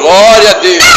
Glória a Deus.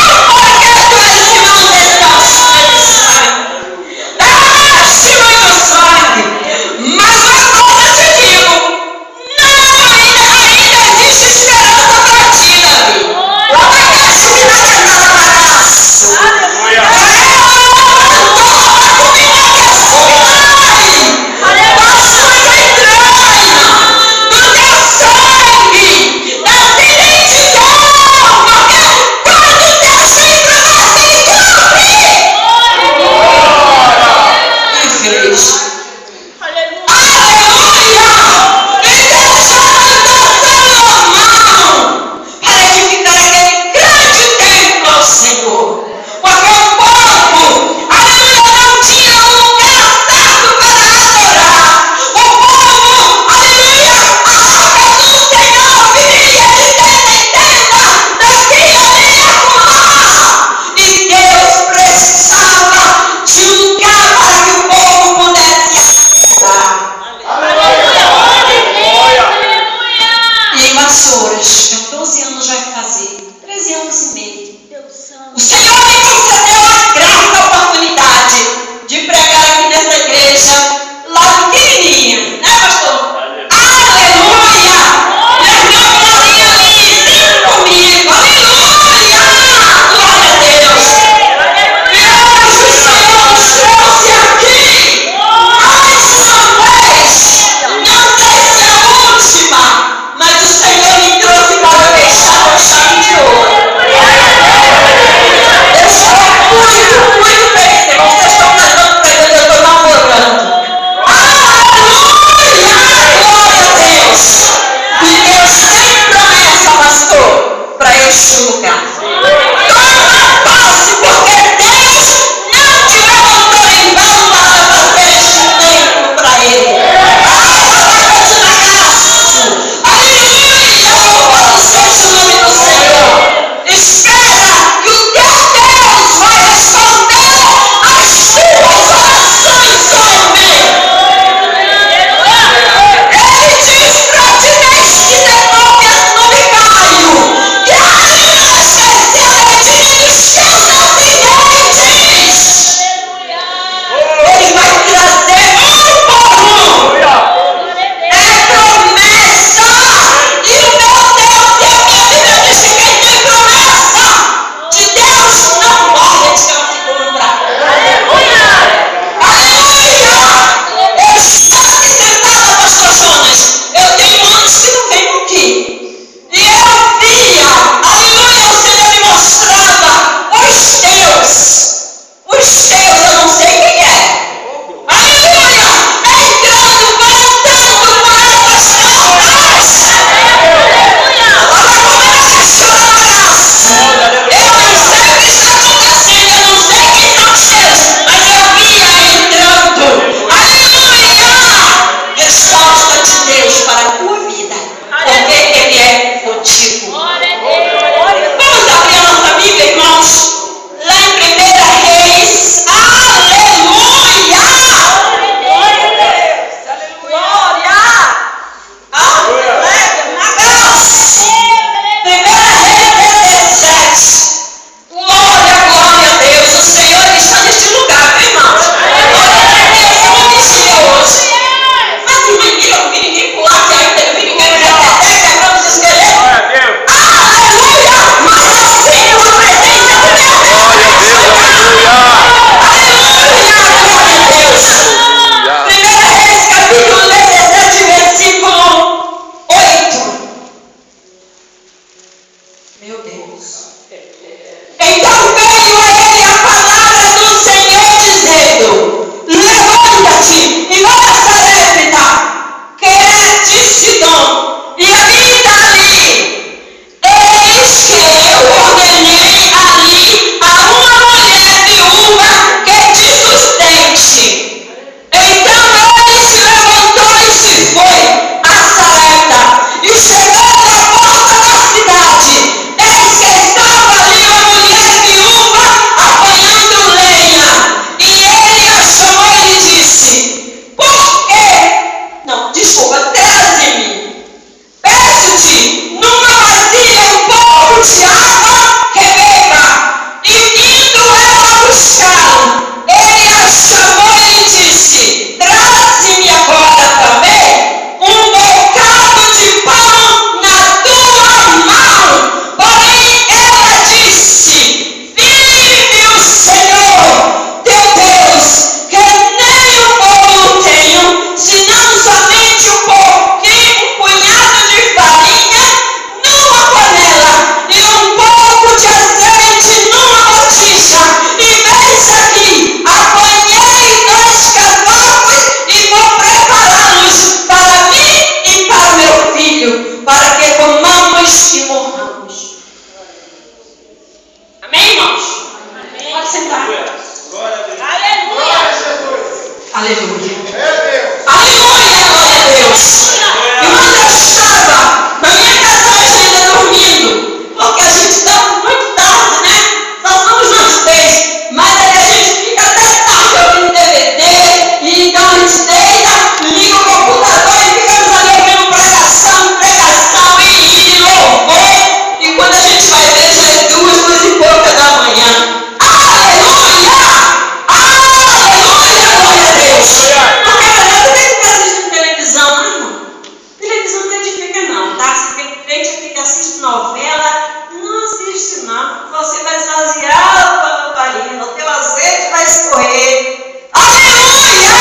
assiste novela, não assiste não. Você vai esvaziar a tua lamparina, o teu azeite vai escorrer. Aleluia!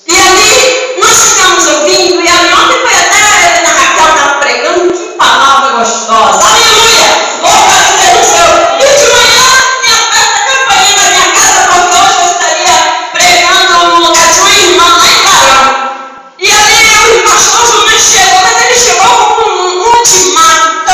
E ali nós ficamos ouvindo, e ali ontem foi até a Helena Raquel estava pregando, que palavra gostosa. Aleluia! Louvado seja o Senhor! E de manhã me aperta a campainha da minha casa, porque hoje eu estaria pregando no lugar de uma irmã lá em Barão. E ali o pastor Jonas chegou, mas ele chegou com um ultimato.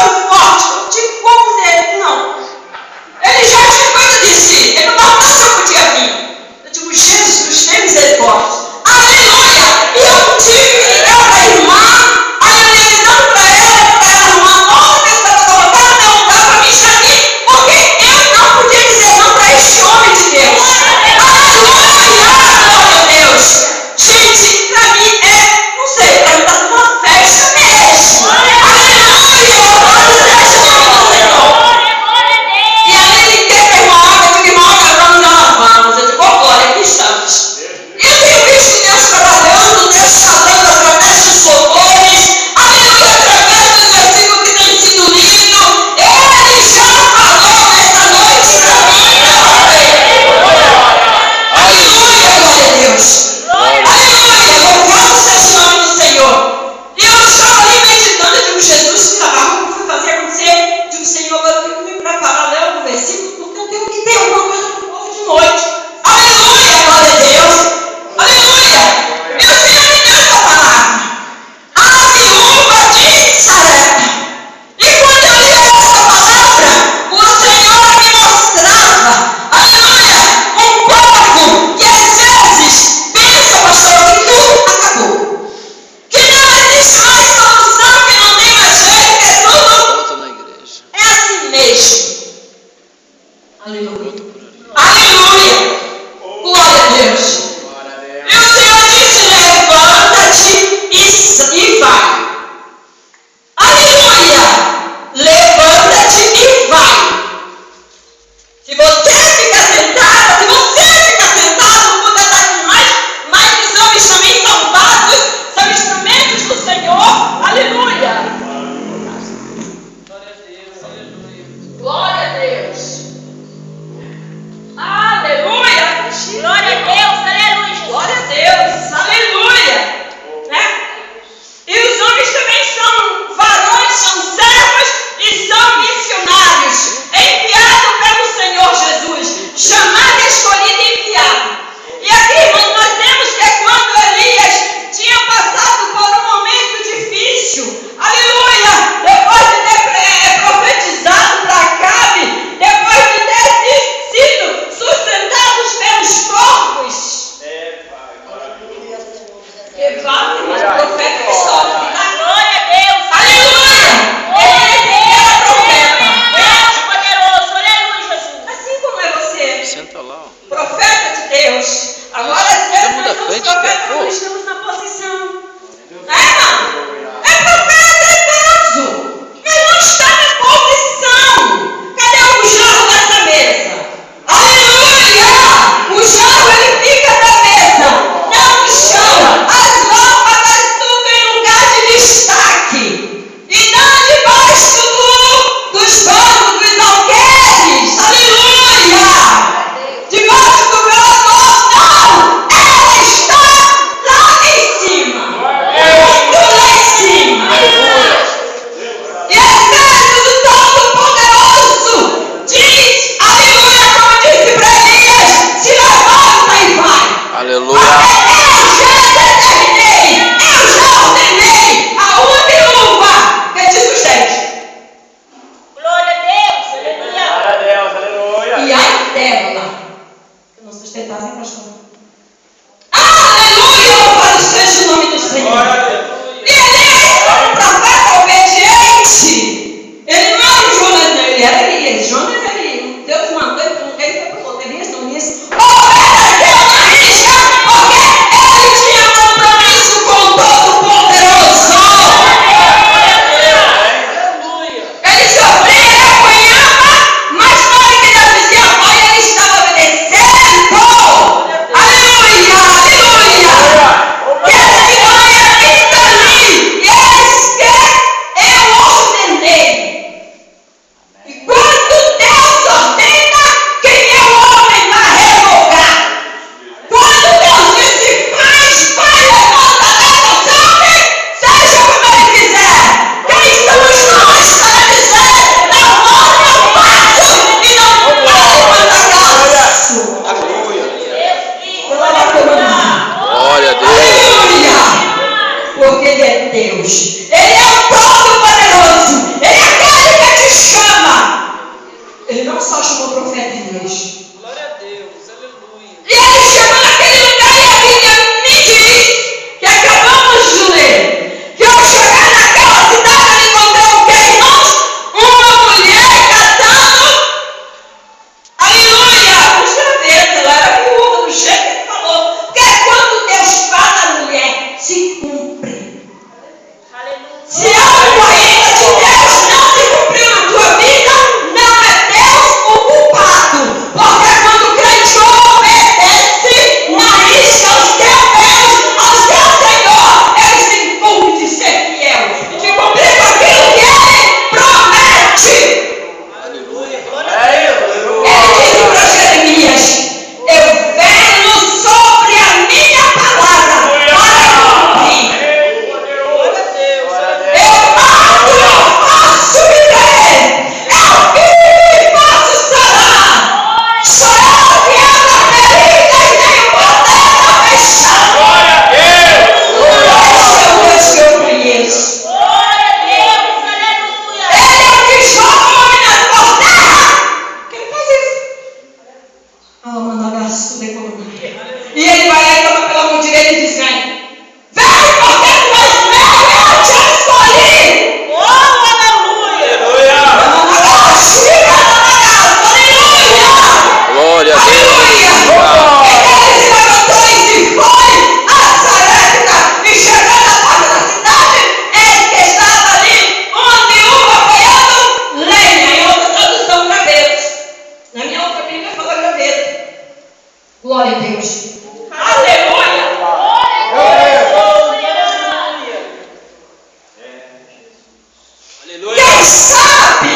sabe,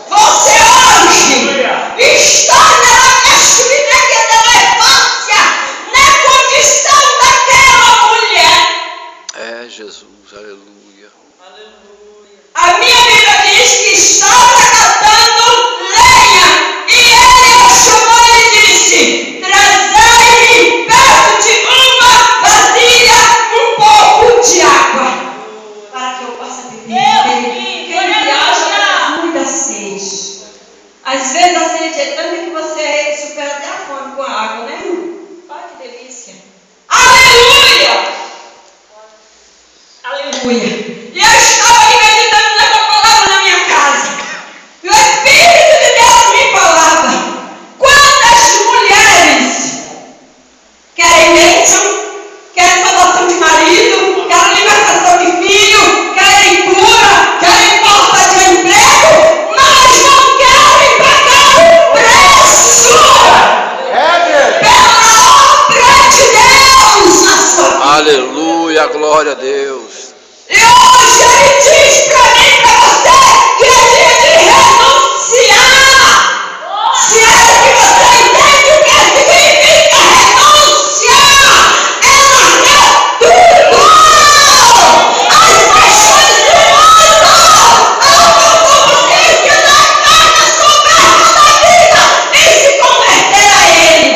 você hoje está na condição daquela mulher. Jesus, aleluia. A minha Bíblia diz que estava catando lenha e ele o chamou e disse: trazei-me perto de uma vasilha um pouco de água para que eu possa beber. Quem viaja traz muita sede. Às vezes a sede é tanta que você supera até a fome com a água, né? Olha que delícia. Aleluia! Aleluia! E eu estava ali meditando nessa palavra na minha casa. E o Espírito de Deus me falava: quantas mulheres querem bênção, querem salvação de marido, querem libertação de filho, querem cura, querem porta de emprego, mas não querem pagar o preço pela obra de Deus na sua vida. Aleluia, glória a Deus. E hoje ele diz para mim e para você que é dia de renunciar. Se é que você entende o que significa renunciar, é largar tudo. As paixões do mundo, a autoconfiança da carne, a soberba da vida e se converter a ele.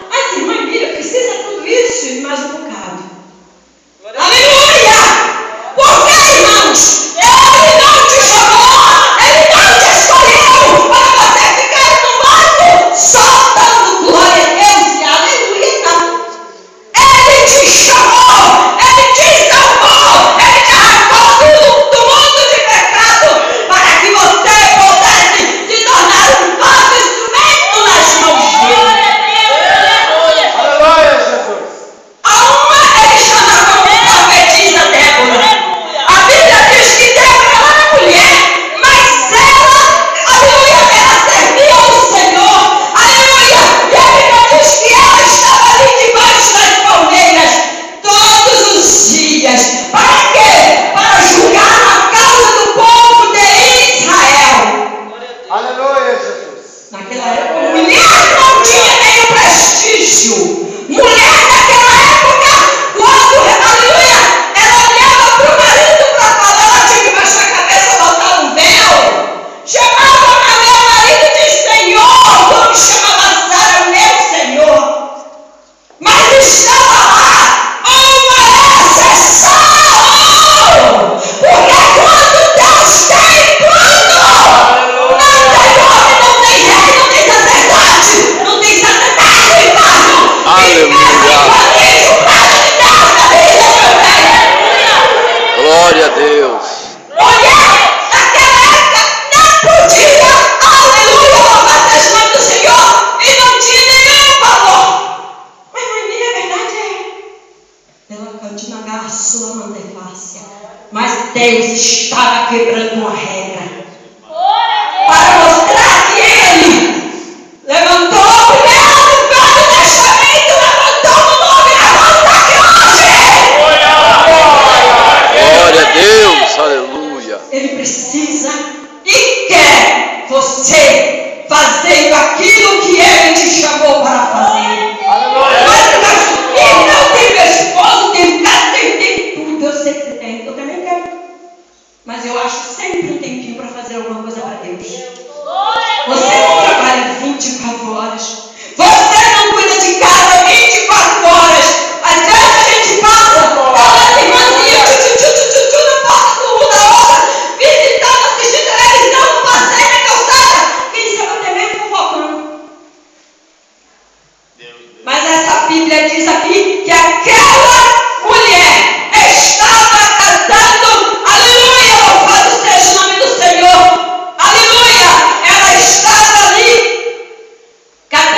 Mas irmã Emília, precisa tudo isso e mais um bocado. Aleluia! Porque, irmãos, ele não te chamou, ele não te escolheu para você ficar no banco só dando glória a Deus e aleluia, não. Ele te chamou, ele te salvou, ele te arrancou do mundo de pecado para que você pudesse se tornar um novo instrumento nas mãos dele. Aleluia, Jesus. A uma ele chama como profetisa Débora. A Bíblia diz que Débora era mulher, mas ela, aleluia, ela servia ao Senhor, aleluia. E a Bíblia diz que ela estava ali debaixo das palmeiras todos os dias. Para quê? Para julgar a causa do povo de Israel. Aleluia, Jesus. Naquela época, mulher não tinha nenhum prestígio. Mulher naquela época, quando, aleluia, ela olhava para o marido para falar, ela tinha que baixar a cabeça, botar um véu. Chamava meu marido de Senhor, como chamava Sara, meu Senhor. Mas estava lá uma exceção. Porque quando Deus tem plano, não tem homem, não tem rei, não tem sacerdote, não tem satanás no inferno. Glória a Deus. Mulher, naquela época, não podia, aleluia, louvar as mãos do Senhor e não tinha nenhum valor. Mas a verdade é, ela continua a sua mandefácia. Mas Deus estava quebrando uma regra para mostrar que ele levantou o primeiro do Velho Testamento, levantou o nome na volta de hoje. Glória a Deus, aleluia. Ele precisa e quer você fazendo aquilo que ele te chamou para fazer. Mas não tem meu esposo, tem casa, tem tudo. Eu sei que você tem, eu também quero. Mas eu acho sempre um tempinho para fazer alguma coisa para Deus. Você não trabalha 24 horas. Você não cuida de casa 24 horas. Às vezes a gente passa, as irmãzinhas, na porta do mundo da outra, visitando, assistindo televisão, no passeio, na calçada. Quem sabe até mesmo fofocando. Mas essa Bíblia diz aqui que aquela mulher estava cantando, aleluia, louvado seja o nome do Senhor, aleluia, ela estava ali cantando.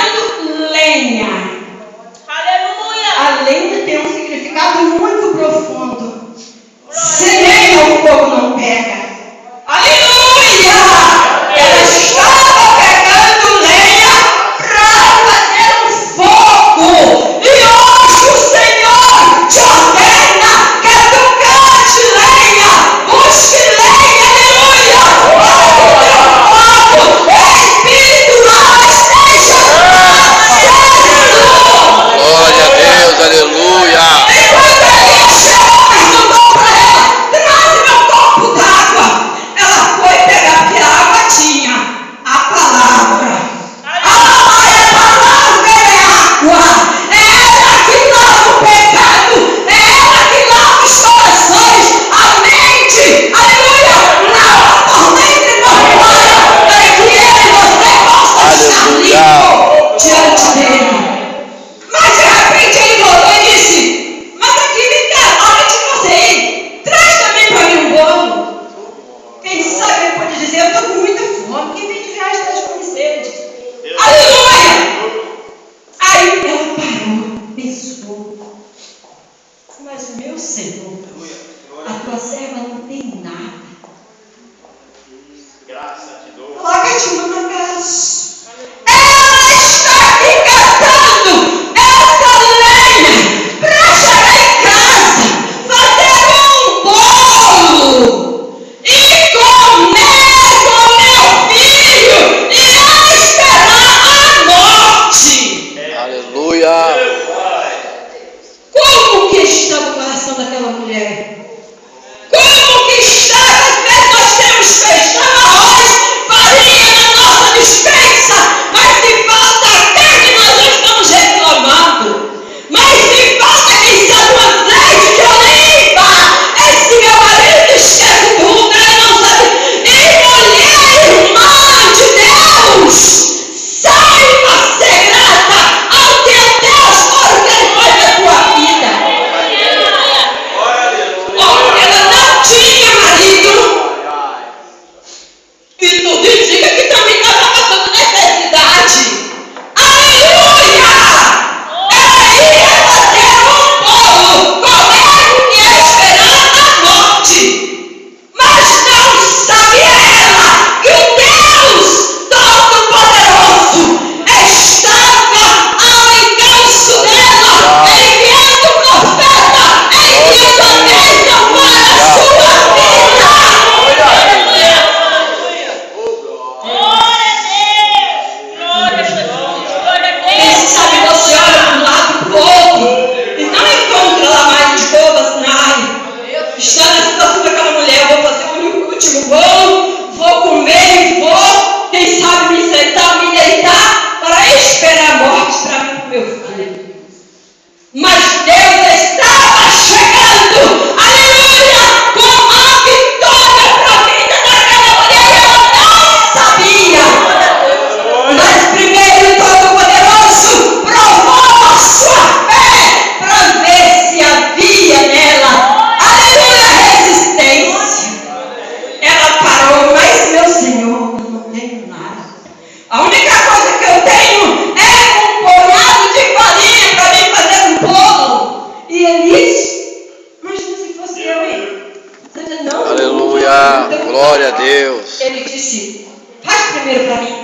Não. Aleluia. Glória a Deus. Ele disse, faz primeiro para mim.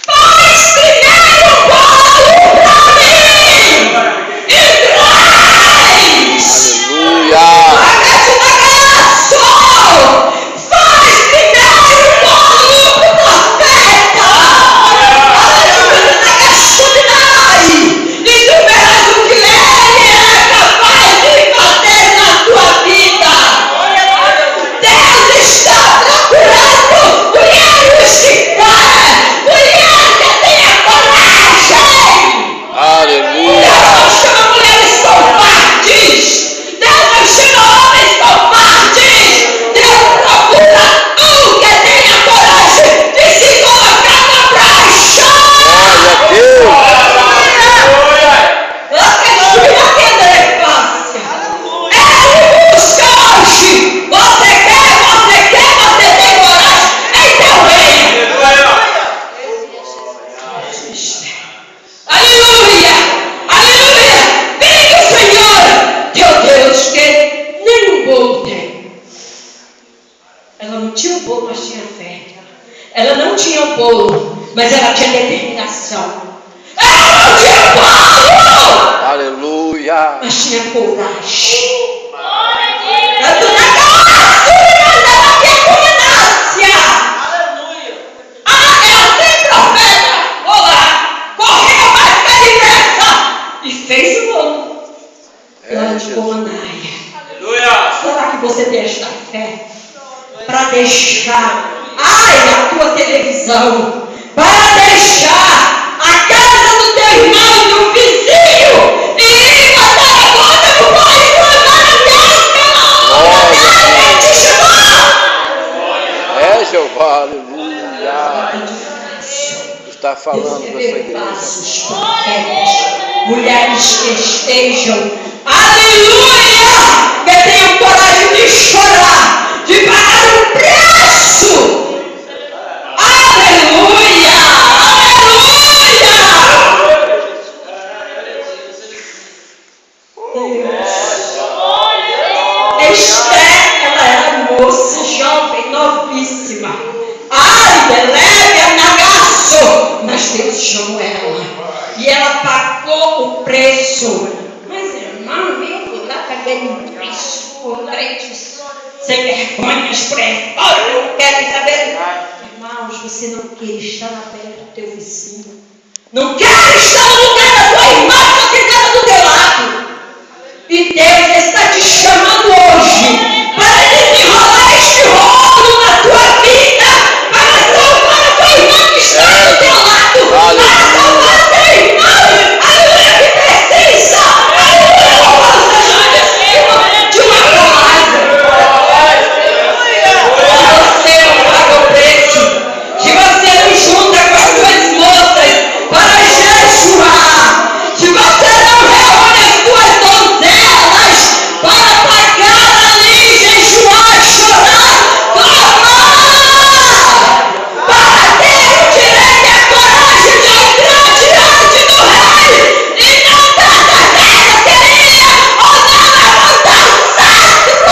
Faz primeiro Paulo para mim. E traz. Aleluia. Faz primeiro Paulo para profeta. E tu verás o que ele é capaz de fazer na tua vida. Deus está procurando mulheres que correm, mulheres que tenham coragem. Aleluia. Deus não chama mulheres covardes. Deus não chama homens covardes. Deus procura um que tenha coragem de se colocar na brecha. Glória a Deus. Ele busca hoje. Você tem coragem. Então venha. Aleluia. Aleluia. Vem do Senhor. Teu Deus que nem um bolo tem. Ela não tinha um bolo, mas tinha fé. Ela não tinha um bolo, mas ela tinha determinação. Ela não tinha bolo, Aleluia. mas tinha coragem. E fez o bolo. Ela de Comanaia. Será que você tem esta fé para deixar a tua televisão, para deixar a casa do teu irmão e do vizinho e ir botar a conta no pai e mandar a Deus que te chamou? É Jeová, aleluia. Está falando da sua igreja. Passos proféticos, mulheres que estejam, aleluia, que tenham coragem de chorar, de pagar o preço. Aleluia, aleluia. Esther, ela era moça, jovem, novíssima. Ai, Belém, Nagaço. Mas Deus chamou ela. E ela pagou o preço. Mas irmão, eu fui lá, paguei um preço por crentes sem vergonhas, pressões, não querem saber. Irmãos, você não quer estar na pele do teu vizinho. Não quer estar no lugar da tua irmã que está sentada do teu lado. E Deus está te chamando hoje para desenrolar este rolo na tua vida, para salvar a tua irmã que está do teu lado, para salvar a teu irmão, aleluia, que precisa, aleluia, louvado seja o nome do Senhor, de uma palavra. Se você não paga o preço, se você não junta com as tuas moças para jejuar, se você não reúne as tuas donzelas para pagar ali, jejuar, chorar, clamar, para ter o direito e a coragem de entrar diante do rei e não dar terra queria ou não levantar o cetro.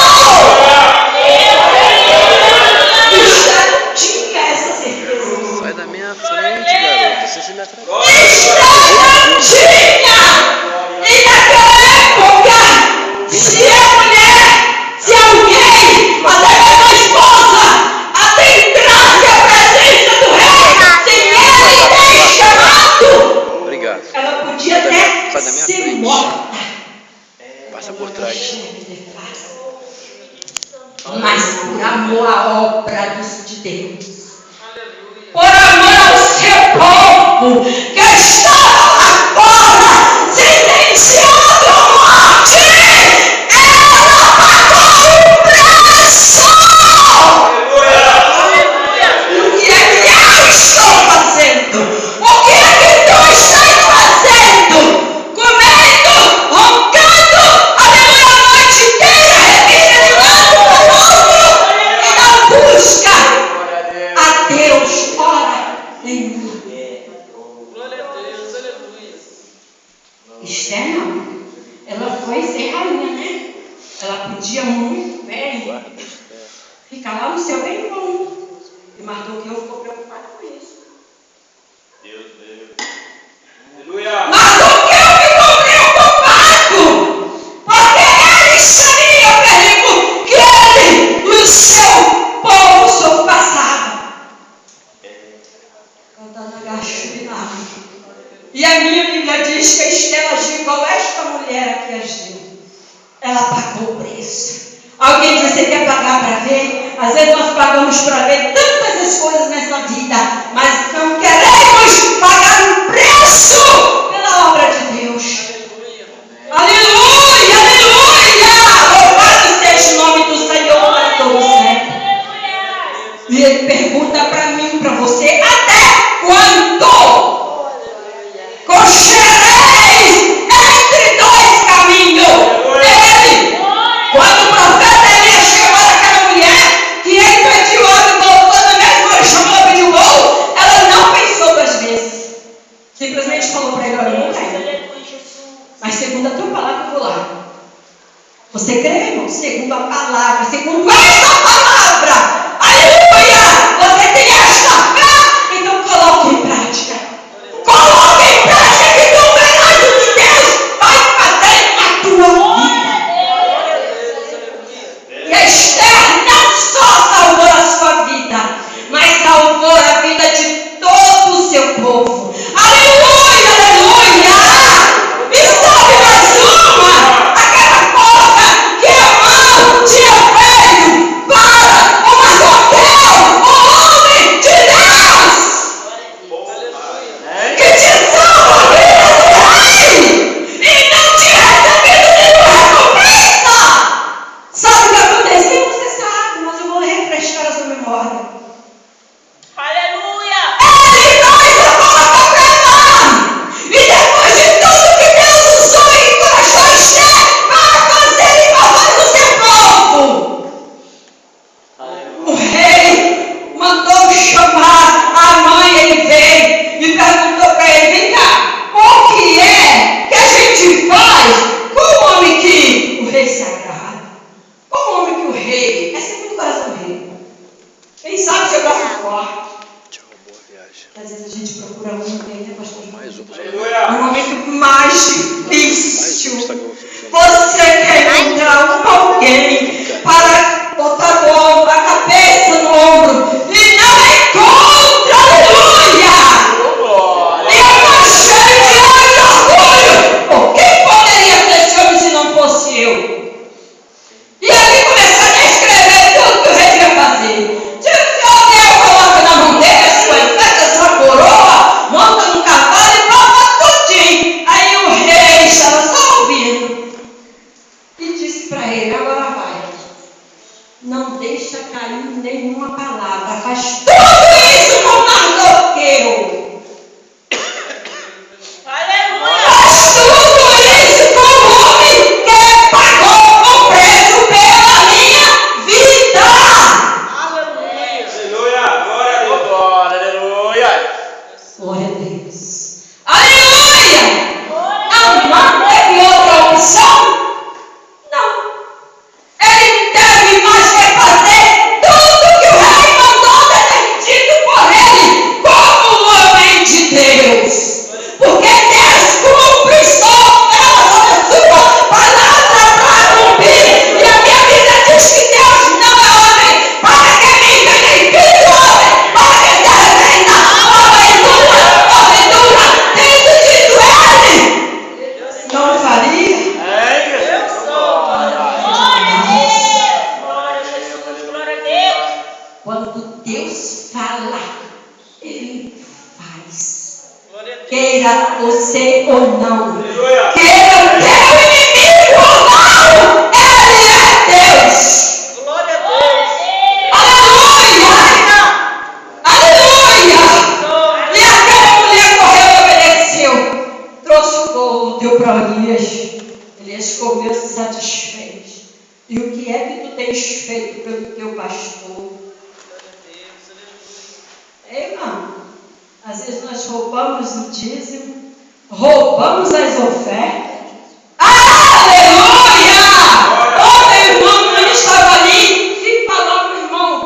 Tinha essa certeza. Sai da minha frente, garota. Você se me atrapalha. E naquela época, se a mulher, se alguém, até mesmo a esposa, adentrasse a presença do rei, sem ele ter chamado, Obrigado. ela podia até Sai da minha ser frente. morta. Passa por trás. Mas por amor à obra de Deus, por amor ao seu povo que estava lá fora, sentenciado à morte, ela pagou o preço. O que é que eu estou fazendo? O que é que tu estás fazendo? Comendo, roncando, aleluia, a noite inteira, revista de lado para outro, e não busca a Deus, ora nenhuma. Fica lá no seu bem bom. E Mardoqueu ficou preocupado com isso. Deus. Aleluia. Mardoqueu ficou preocupado, porque ele sabia, perigo, que ele e o seu povo surpassavam. E a minha Bíblia diz que Esther agiu igual esta mulher aqui agiu. Ela pagou o preço. Alguém diz, você quer pagar para ver? Às vezes nós pagamos para ver tantas as coisas nessa vida, mas não queremos pagar o preço pela obra de Deus. Aleluia, aleluia! Louvado seja o nome do Senhor para todo sempre. E ele pergunta para mim, para você, até quando cochereis entre dois caminhos? Ele, quando o profeta Elias chegou naquela mulher, que impediu ela e voltou na mesma hora, chamou ela pediu bolo, ela não pensou 2 vezes. Simplesmente falou para ele, olha, eu não quero. Mas segundo a tua palavra, eu vou lá. Você crê, irmão? Segundo a palavra, segundo esta palavra. Aleluia! Você tem esta fé? Então coloque em prática. Coloque em prática que tu verás o que Deus vai fazer na tua vida. E a Esther não só salvou a sua vida, mas salvou a vida de todo o seu povo. Aleluia, aleluia! E sabe mais uma? Aquela porta que a mão tinha feito para o Mardoqueu, o homem de Deus, que te salva a vida do rei e não te recebido nenhuma recompensa. Sabe o que aconteceu? Você sabe, mas eu vou refrescar a sua memória. Ele não colocou para lá. E depois de tudo que Deus usou e encorajou Esther para fazer em favor do seu povo, o rei mandou chamar a mãe. Ele veio e perguntou para ele, vem cá, o que é que a gente faz com o homem que o rei se agrada? Com o homem que o rei é segundo o coração do rei. Quem sabe se eu gosto forte. Tchau, boa viagem. Às vezes a gente procura um momento, né, pastor? Mais um. O momento mais difícil. Mais um. Você quer encontrar alguém para botar o ombro, a cabeça no ombro e não encontra, aleluia! E eu estou cheio de ódio e orgulho. Quem poderia ter esse homem se não fosse eu? E ali começaram a escrever tudo que o rei ia fazer. Se alguém coloca na mão dele a sua espada, a sua coroa, monta no cavalo e prova tudinho. Aí o rei estava só ouvindo e disse para ele, agora vai. Não deixa cair nenhuma palavra. Faz tudo isso com Mardoqueu. Faz tudo isso com o homem que pagou o preço pela minha vida. Aleluia. Glória a Deus. Glória a Deus. Aleluia! Não teve outra opção? Não. Ele teve mais que fazer tudo que o rei mandou ter dito por ele, como um homem de Deus. Porque Deus cumpre só pela sua palavra para cumprir. E a minha Bíblia diz que Deus não é homem para que minta, nem filho do homem para que se arrependa. Porventura, tendo dito ele, não faria? Quando Deus fala, Ele faz. Queira você ou não. Queira o teu inimigo ou não. Ele é Deus. Aleluia! Aleluia! E aquela mulher correu e obedeceu. Trouxe o bolo, deu para Elias. Elias comeu, se satisfez. E o que é que tu tens feito pelo teu pastor? Irmão, às vezes nós roubamos o dízimo, roubamos as ofertas. Aleluia! O meu irmão não estava ali e falou para o irmão,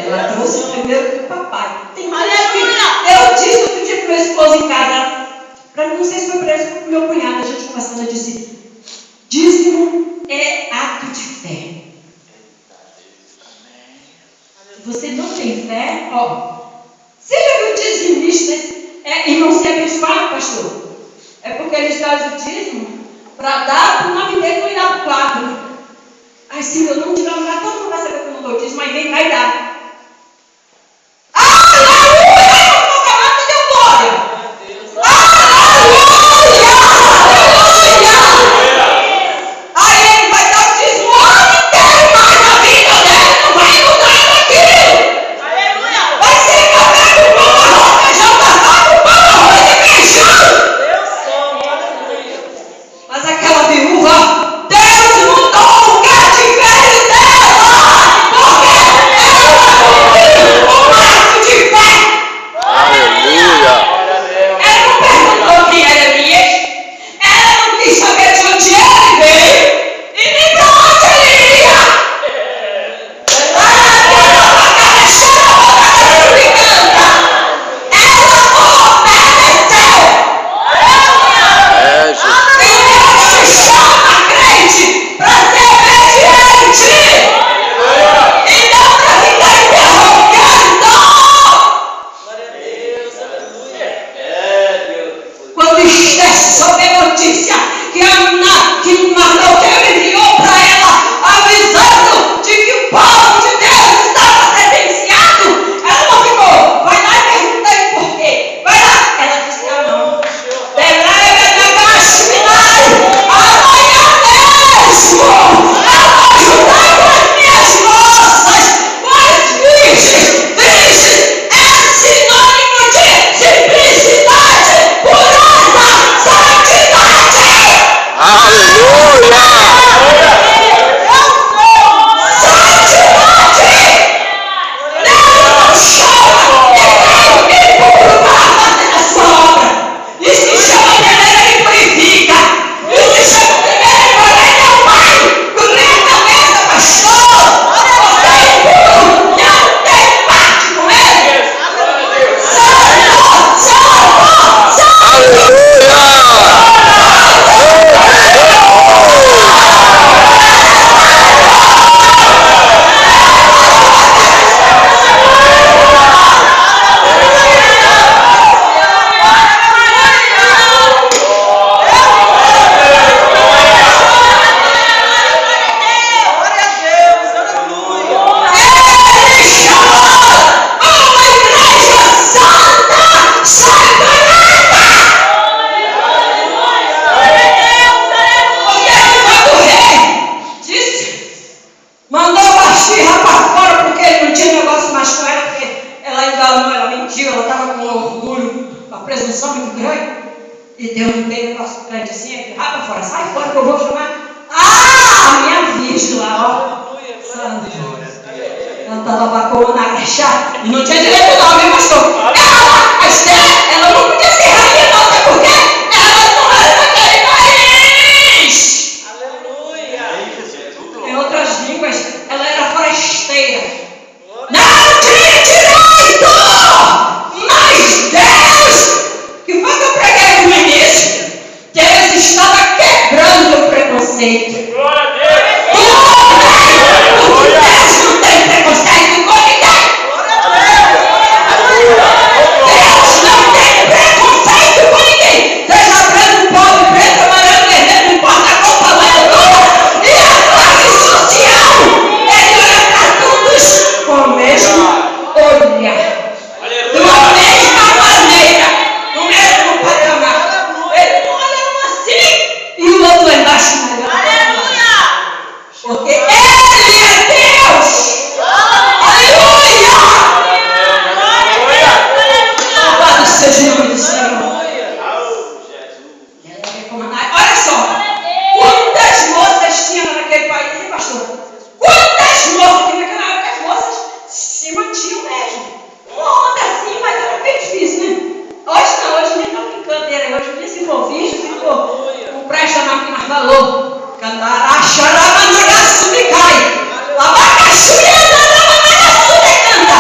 Ela trouxe primeiro do papai. Tem eu disse outro dia para meu esposo em casa, não sei se foi para ele ou para o meu cunhado, a gente conversando, eu disse, dízimo é ato de fé. Você não tem fé? Ó, você já viu dizimistas e não ser abençoado, pastor? É porque eles trazem o dízimo para dar para o nome dele não ir lá para o quadro. Aí se eu não tiver lugar, todo mundo vai saber que eu não dou dízimo, mas vem, vai dar. Falou, cantará, chorava, não subicai, abacaxi, não subicanta.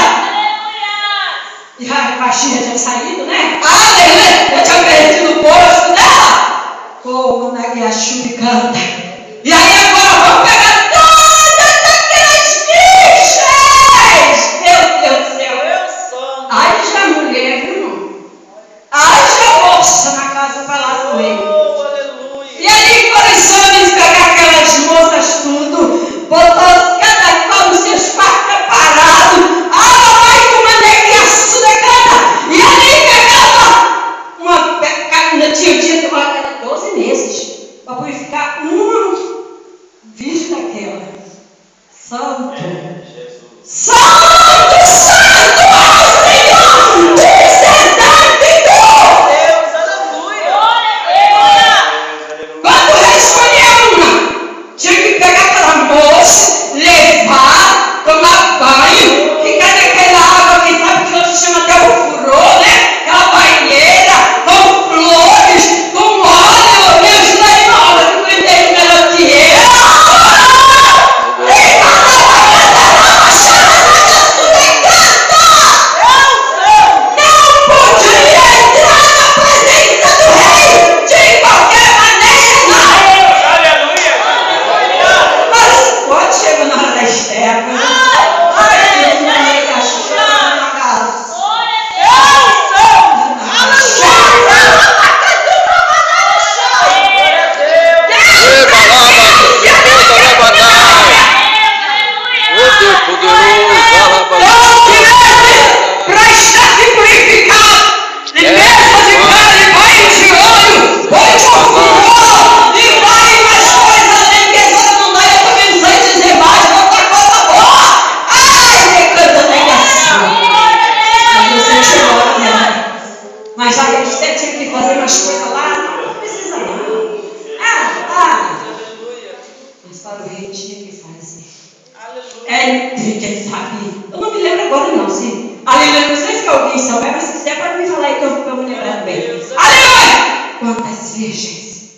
Eu não me lembro agora não, sim. Aleluia, não sei se alguém souber, mas se quiser pode me falar aí que eu me lembrar bem. Aleluia! Quantas virgens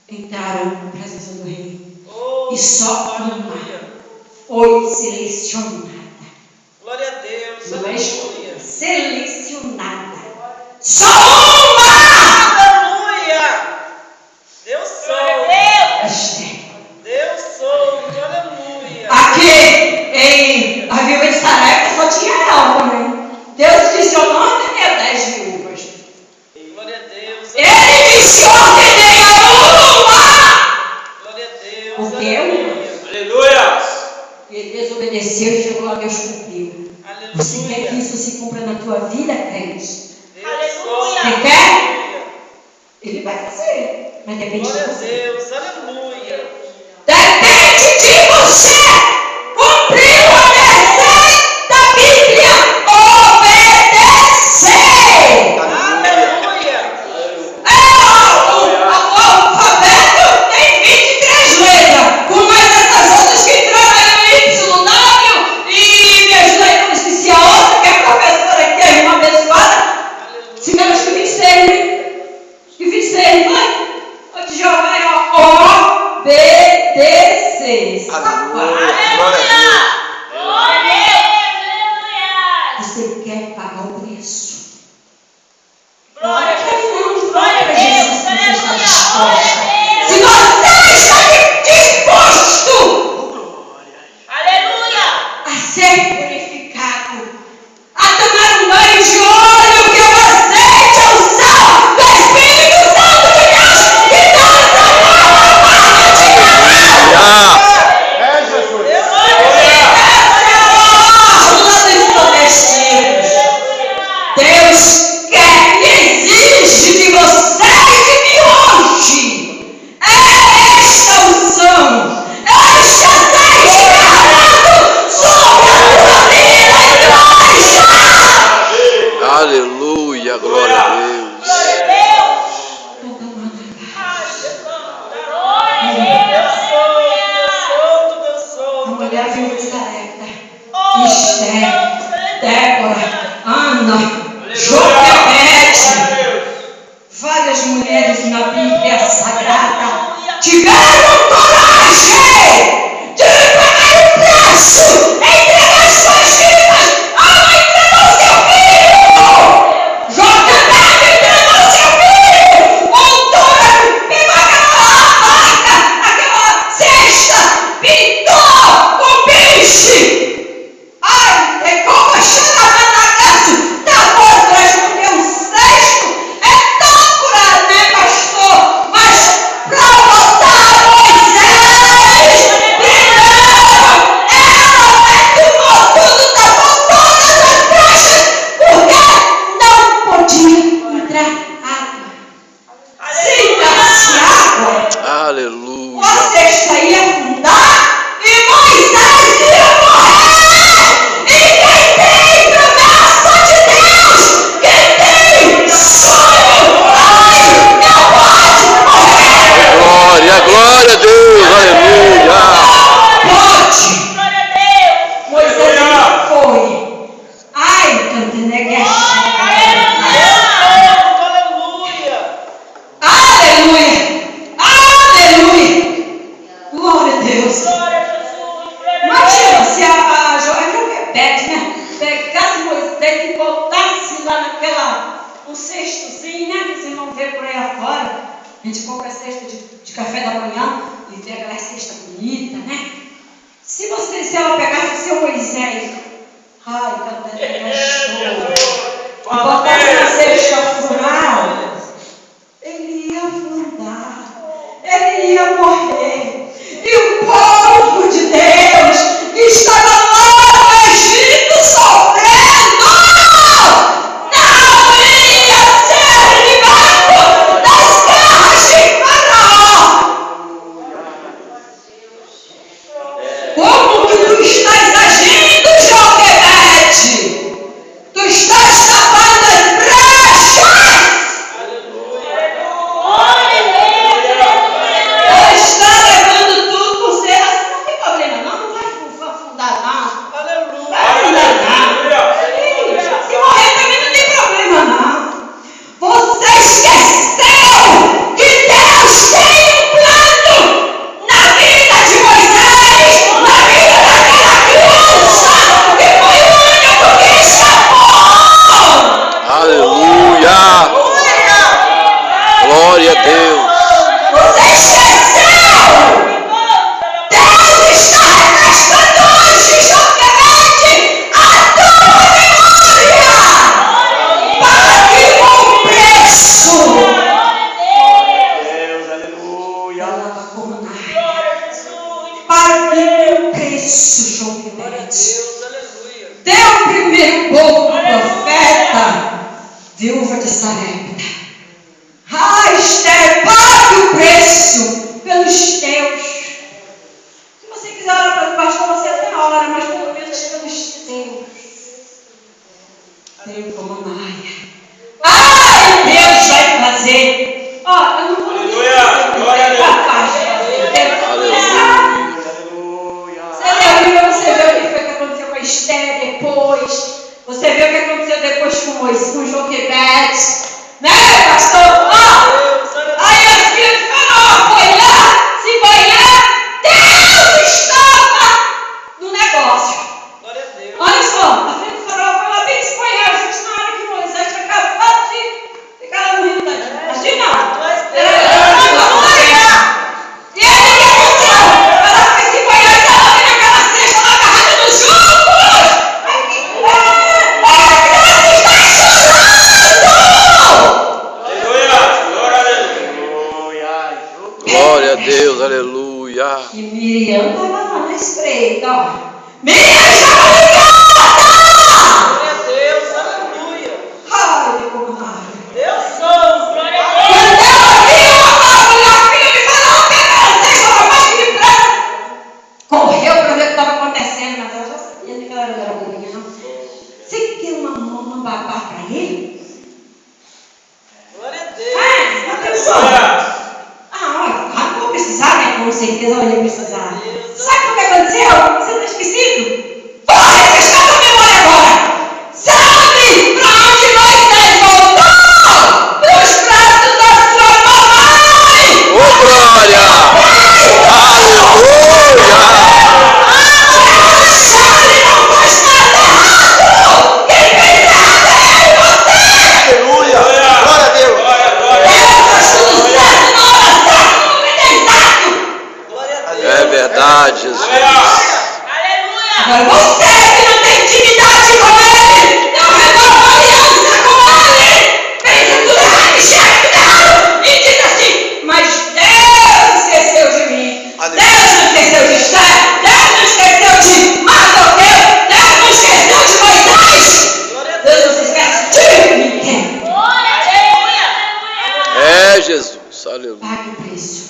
entraram na presença do rei e só uma foi selecionada. Glória a Deus. Não é Aleluia. selecionada. Só uma! Aleluia. Deus solto. Esther. Deus solto. Aleluia. Aqui em a viúva de Sarepta só tinha ela também. Deus disse: eu não ordenei a 10 viúvas. Glória a Deus. Ele disse: eu ordenei a uma. Glória a Deus. Porque é uma. Aleluia. Ele desobedeceu e chegou a Deus cumpriu. Você quer que isso se cumpra na tua vida, crente? Aleluia. Você quer? Ele vai fazer. Mas depende de Glória a você. Deus. Aleluia. Depende de você cumprir o obedecer da Bíblia. Obedecer. Aleluia. O alfabeto tem 23 letras. Com mais essas outras que entraram aí no Y, e me ajuda aí que eu esqueci a outra, que é a professora aqui, a irmã abençoada. Se não, acho que 26, hein? Acho que 26, não é? O de Jeová é obedecer. Você quer pagar o preço. Glória a Jesus. Glória a Jesus. Você está disposta. Se você está disposto a ser purificado, a tomar um banho de óleo, que é o azeite, a unção do Espírito Santo de Deus, que transforma a barra de granão. É Jesus. Deus quer e exige de você e de mim hoje esta unção, este azeite derramado sobre a tua vida, igreja. Aleluia, glória a Deus. A mulher viu de Sarepta, Esther, Débora, Ana, Joquebede, várias mulheres na Bíblia Sagrada tiveram coragem de pagar o preço, entregar suas vidas. Ana entregou seu filho, Joquebede entregou seu filho, Montoro pegou aquela cesta, pintou com peixe. Ai, é como a chamada na casa da outra, porque o cesto é tão curado, né, pastor? Mas para botar Moisés, primeiro, ela perfumou tudo, tapou todas as brechas, porque não podia entrar água. Se entrasse água, Aleluia. a cesta ia afundar e Moisés ia morrer. E quem tem promessa de Deus, quem tem sonho, ai, não pode morrer. Glória, glória a Deus. Aleluia. Pode. Moisés não foi. Ai, Canteneguecha. Aleluia. Aleluia. Aleluia. Glória a Deus. Imagina se a Joquebede, né, pegasse Moisés e botasse lá um cestozinho, né, que vocês vão ver por aí afora. A gente compra cesta de café da manhã e vê aquela cesta bonita, né? Se ela pegasse o seu Moisés, ai, cadê show, e botasse na cesta furada, ele ia afundar, ele ia morrer. E o povo de Deus que estava lá no Egito sofrendo não ia ser liberto das garras de Faraó. Como que tu estás agindo, Joquebede? aquele povo profeta, viúva de Sarepta. Ah, Esther, pague o preço pelos teus. Se você quiser orar para o pastor, você até ora, mas pelo menos pelos teus. Tenho como Maia. Ai, Deus vai fazer. Ó, eu não vou Aleluia, glória a Deus. Você viu o que foi que aconteceu com a Esther depois? Você viu o que aconteceu depois com Moisés, com Joquebede? Né, pastor? Aí as filhas de Faraó foi lá, se banhar, Deus estava no negócio. Olha só, a filha de Faraó foi lá bem se banhar, justo na hora que Moisés tinha acabado de ficar lá no Rio da Assim não. E aí o que aconteceu? Ela foi se banhar e estava ali naquela cesta lá agarrada nos juncos. Glória a Deus, aleluia. E Miriam estava lá na espreita, ó. Miriam estava ligada! Glória a Deus, aleluia. Ai, de comunidade. Deus somos, glória a Deus. Quando ela viu a filha de Faraó pegando a cesta, ela mais de prata. Correu para ver o que estava acontecendo, mas ela já sabia que ela era bobinha, não. Você quer uma babá para ele? Glória a Deus. Ah, atenção. Ah, não vou precisar, né? Com certeza eu ia precisar. Sabe o que aconteceu? Você está esquecido? Vou refrescar sua memória agora. Sabe para onde Moisés voltou? Para os braços da sua mamãe. Ô, glória! Aleluia! Ele não faz nada errado. Quem fez errado é você. Aleluia! Glória a Deus! Deus faz tudo certo na hora certa, no momento exato. Glória a Deus. É verdade, Jesus. Aleluia. Agora você que não tem intimidade com ele, não renova aliança com ele, fez tudo errado, enxerga tudo errado e diz assim, mas Deus esqueceu de mim, Deus não esqueceu de Esther, Deus não esqueceu de Mardoqueu, Deus não esqueceu de Moisés, Glória a Deus Deus. não se esquece de ninguém. É Jesus, aleluia. Pague o preço.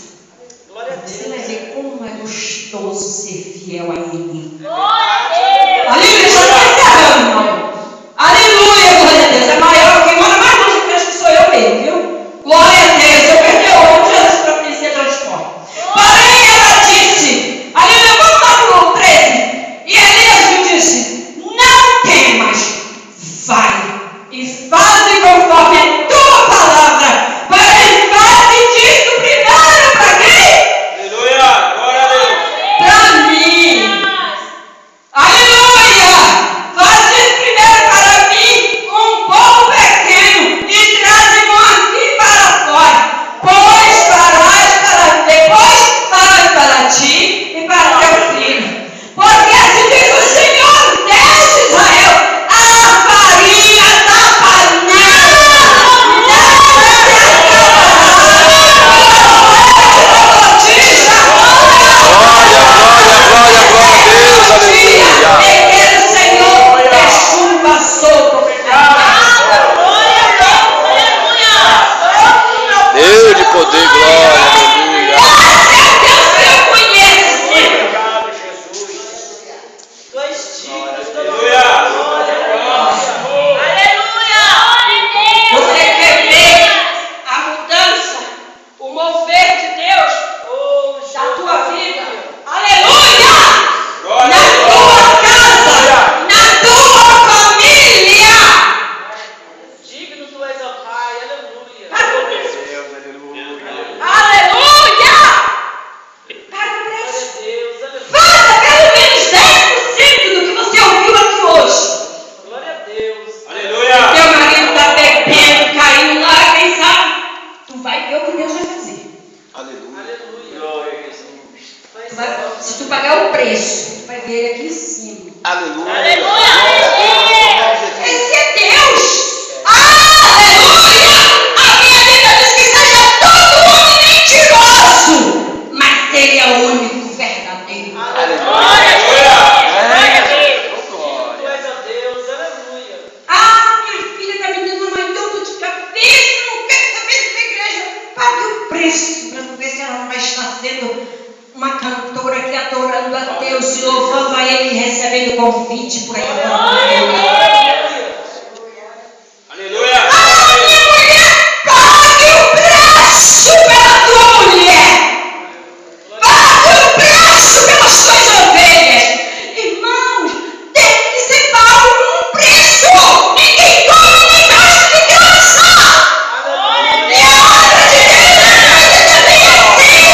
Glória a Você Deus. vai ver como é gostoso ser fiel a ele. Glória Aleluia, já está encerrando, irmão. Aleluia, glória a Deus. É maior, quem mora mais longe que Cristo sou eu mesmo, viu? Glória a Deus, eu perdi o Jesus para conhecer transporte. Porém, ela disse, aleluia, vamos lá para o 13. E Elias me disse, não temas, vai e faze conforme a tua palavra. Porém, faze disso primeiro para quem? Aleluia, glória a Deus. Para mim. Aleluia! Faz isso primeiro para mim, um povo pequeno, e traze-mo aqui para fora. Depois farás para ti e para teu filho. Porque assim diz o Senhor, Deus de Israel, a farinha convite por aí. Aleluia. Minha mulher, pague o preço pela tua mulher. Pague o preço pelas suas ovelhas. Irmãos, tem que ser pago um preço. Ninguém toma nem gasta de graça. E a obra de Deus também é assim.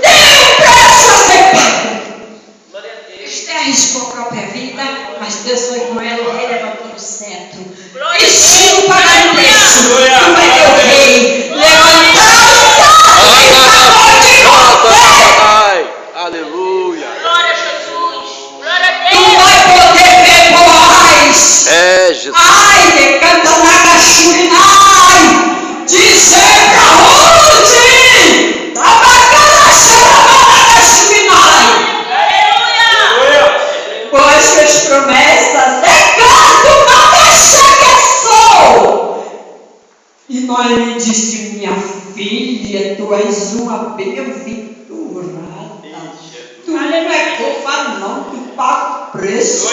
Tem um preço a ser pago. Esther arriscou a própria vida, mas Deus foi com ela, o rei levantou o cetro. Existiu pagar o preço. Tu vai ter o rei levantado em favor de você. Aleluia. Glória a Jesus. Glória a Tu Deus. vai poder ver Boaz. É, Jesus. Ai, decanta Nagachurinai. Dizer pra Ruth. Aleluia. Pois que as promessas decanta Nagachaguessou. E Noemi disse: minha filha, tu és uma bem-aventurada. Tu não é fofa não, tu paga o preço.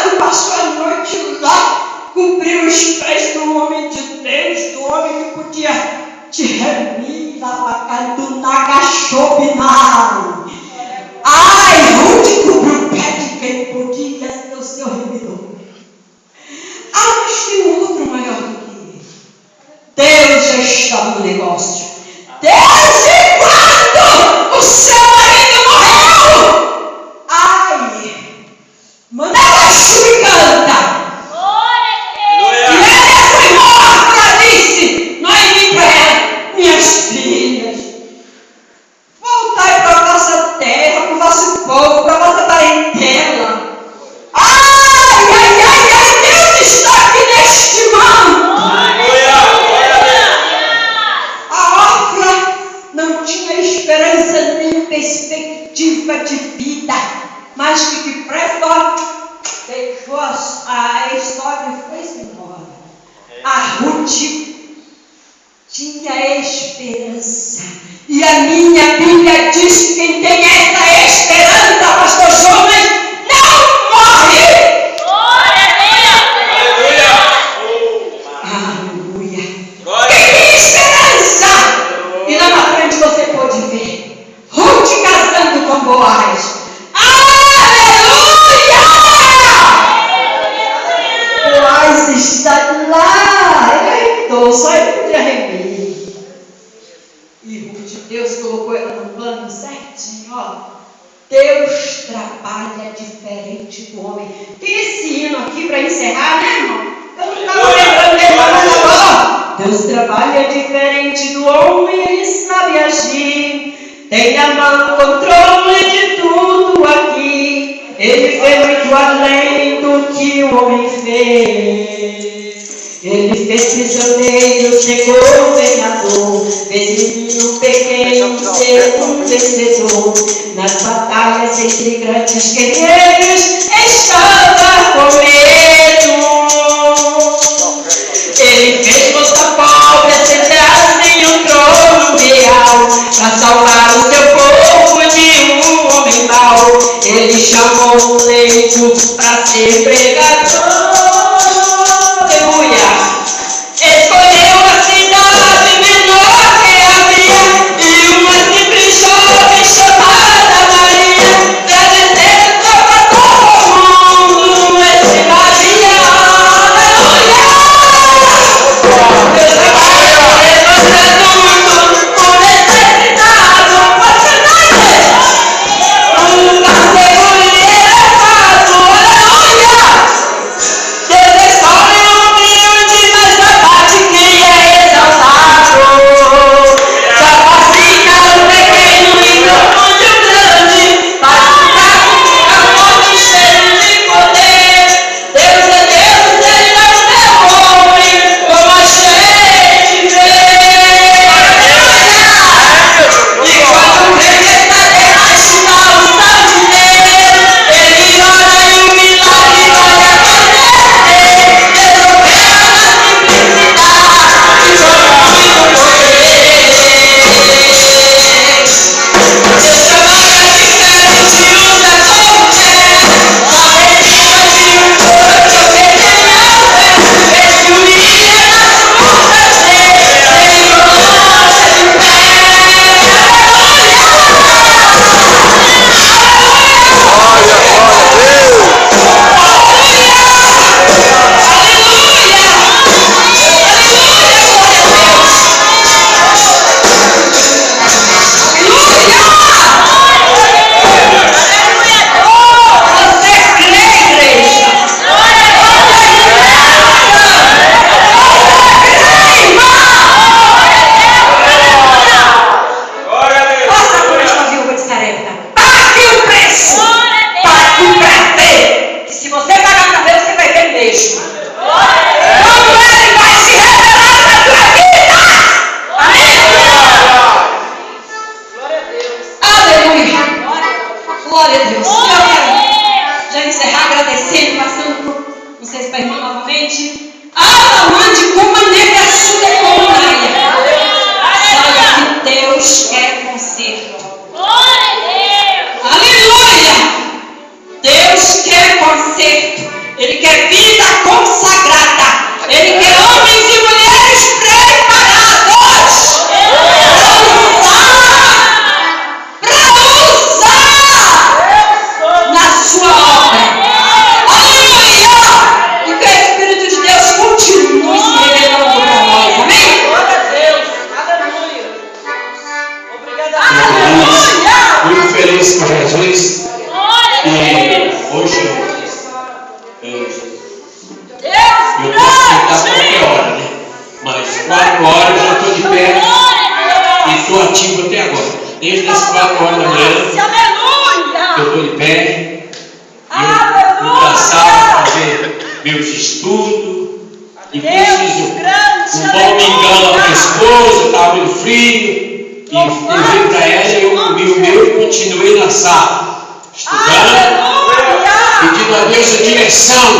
Tu passou a noite lá, cumpriu os pés do homem de Deus, do homem que podia te remir do Nagachobinai. Ai, Ruth cobriu o pé de quem podia ser o seu remidor. Mas tem um outro maior do que ele. Deus já está no negócio. Desde quando o seu marido morreu? Ai, Managachubi canta. E ela foi morta, ela disse, Noemi para ela, minhas filhas, voltai para a vossa terra, para o vosso povo, para a vossa parentela. Deus está aqui neste manto. A Orfa não tinha esperança nem perspectiva de vida, mas que depressa deixou a história e foi-se embora. A Ruth tinha esperança. E a minha Bíblia diz que quem tem essa esperança, pastor Jonas, não morre. Aleluia. Quem tem esperança? E lá na frente você pode ver Ruth casando com Boaz. Aleluia! Boaz está lá. Ele arretou, só ele podia remir. E Ruth, Deus colocou ela no plano certinho, ó. Deus trabalha diferente do homem. Tem esse hino aqui para encerrar, né, irmão? Eu não estava lembrando dele, mas agora. Deus trabalha diferente do homem, ele sabe agir. Tem na mão o controle de tudo aqui. Ele fez muito além do que o homem fez. Ele fez prisioneiro, ser governador, fez menino pequeno ser um vencedor. Nas batalhas entre grandes guerreiros, estava com medo. Ele fez moça pobre sentar em um trono real, para salvar o seu povo de um homem mau. Ele chamou um leigo para ser pregador. Aleluia! Escolheu a cidade menor que havia e uma simples jovem chamada Maria, para dizer para todo mundo esse Maria. Aleluia! Deus trabalha levantando o necessitado, apaixonado, um carcego elevado. Aleluia! para a irmã novamente. Alamande como nega suda como naia. Sabe que Deus quer conserto. Aleluia! Deus quer conserto. Ele quer vida consagrada. Ele quer homens e mulheres preparados para usar na sua obra. Aleluia! E que o Espírito de Deus continue se revelando para nós. Amém? Glória a Deus. Aleluia. Obrigada. Aleluia! Muito feliz com Jesus. E hoje eu posso sentar qualquer hora, né? Mas 4 horas eu já estou de pé e estou ativo até agora. Desde as 4 horas da manhã eu estou de pé e eu me cansava de fazer meus estudos e preciso um bom mingau para a esposa, estava meio frio e eu vim para ela e eu comi o meu e continuei na sala estudando, pedindo a Deus a direção,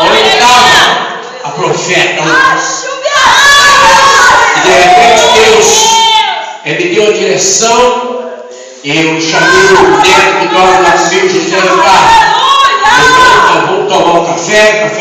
orientava a profeta. E de repente Deus me deu a direção e eu chamei o neto que dorme lá comigo, José Ricardo. Vamos tomar um café.